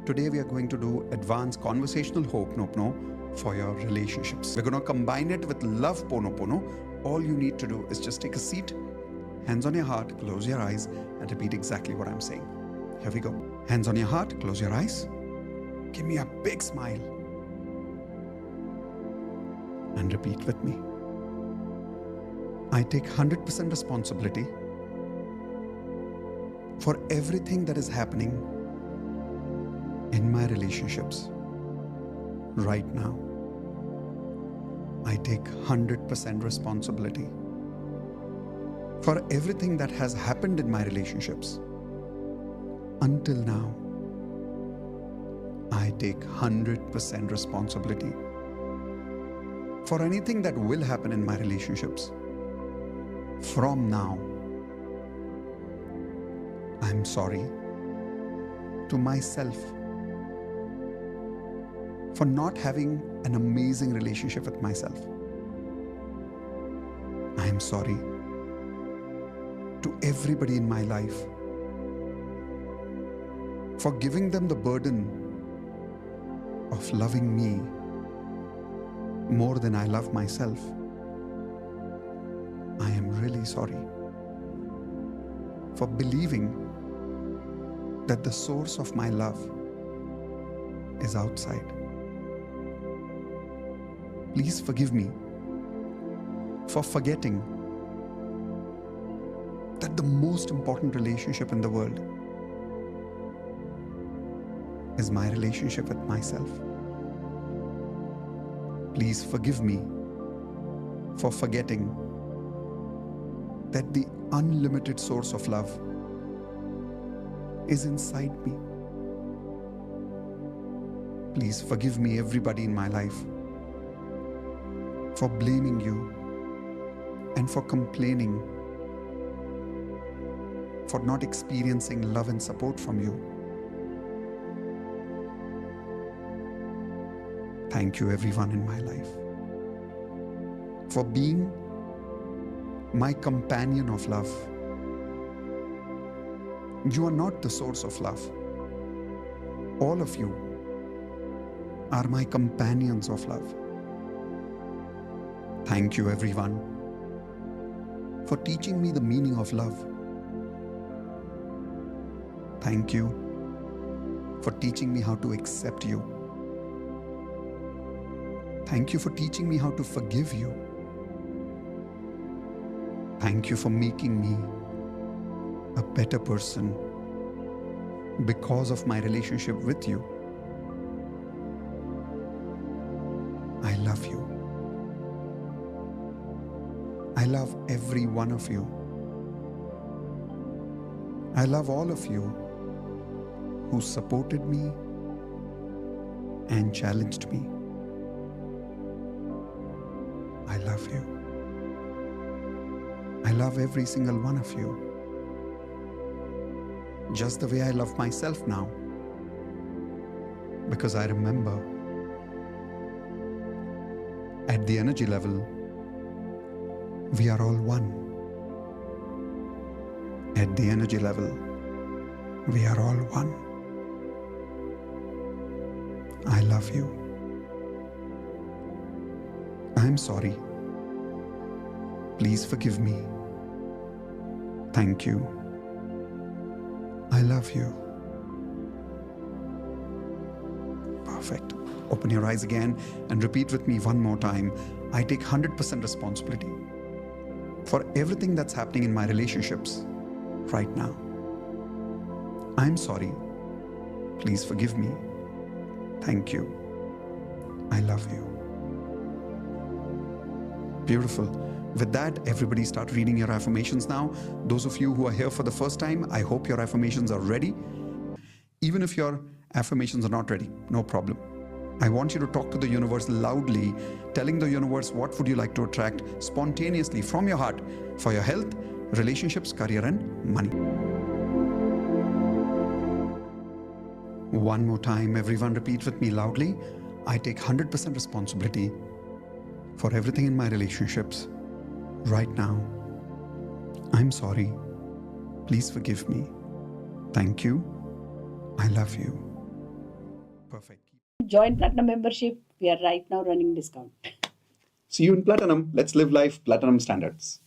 Today we are going to do Advanced Conversational Ho'oponopono for your relationships. We're going to combine it with Love Pono Pono. All you need to do is just take a seat, hands on your heart, close your eyes, and repeat exactly what I'm saying. Here we go. Hands on your heart, close your eyes. Give me a big smile. And repeat with me. I take 100% responsibility for everything that is happening in my relationships right now. I take 100% responsibility for everything that has happened in my relationships until now. I take 100% responsibility for anything that will happen in my relationships from now. I'm sorry to myself for not having an amazing relationship with myself. I am sorry to everybody in my life for giving them the burden of loving me more than I love myself. I am really sorry for believing that the source of my love is outside. Please forgive me for forgetting that the most important relationship in the world is my relationship with myself. Please forgive me for forgetting that the unlimited source of love is inside me. Please forgive me, everybody in my life, for blaming you and for complaining, for not experiencing love and support from you. Thank you, everyone in my life, for being my companion of love. You are not the source of love. All of you are my companions of love. Thank you, everyone, for teaching me the meaning of love. Thank you for teaching me how to accept you. Thank you for teaching me how to forgive you. Thank you for making me a better person because of my relationship with you. I love you. I love every one of you. I love all of you who supported me and challenged me. I love you. I love every single one of you, just the way I love myself now, because I remember at the energy level, we are all one. At the energy level, we are all one. I love you. I'm sorry. Please forgive me. Thank you. I love you. Perfect. Open your eyes again and repeat with me one more time. I take 100% responsibility for everything that's happening in my relationships right now. I'm sorry. Please forgive me. Thank you. I love you. Beautiful. With that, everybody start reading your affirmations now. Those of you who are here for the first time, I hope your affirmations are ready. Even if your affirmations are not ready, no problem. I want you to talk to the universe loudly, telling the universe what would you like to attract spontaneously from your heart for your health, relationships, career, and money. One more time, everyone repeat with me loudly. I take 100% responsibility for everything in my relationships right now. I'm sorry. Please forgive me. Thank you. I love you. Perfect. Join Platinum membership. We are right now running discount. See you in Platinum. Let's live life Platinum standards.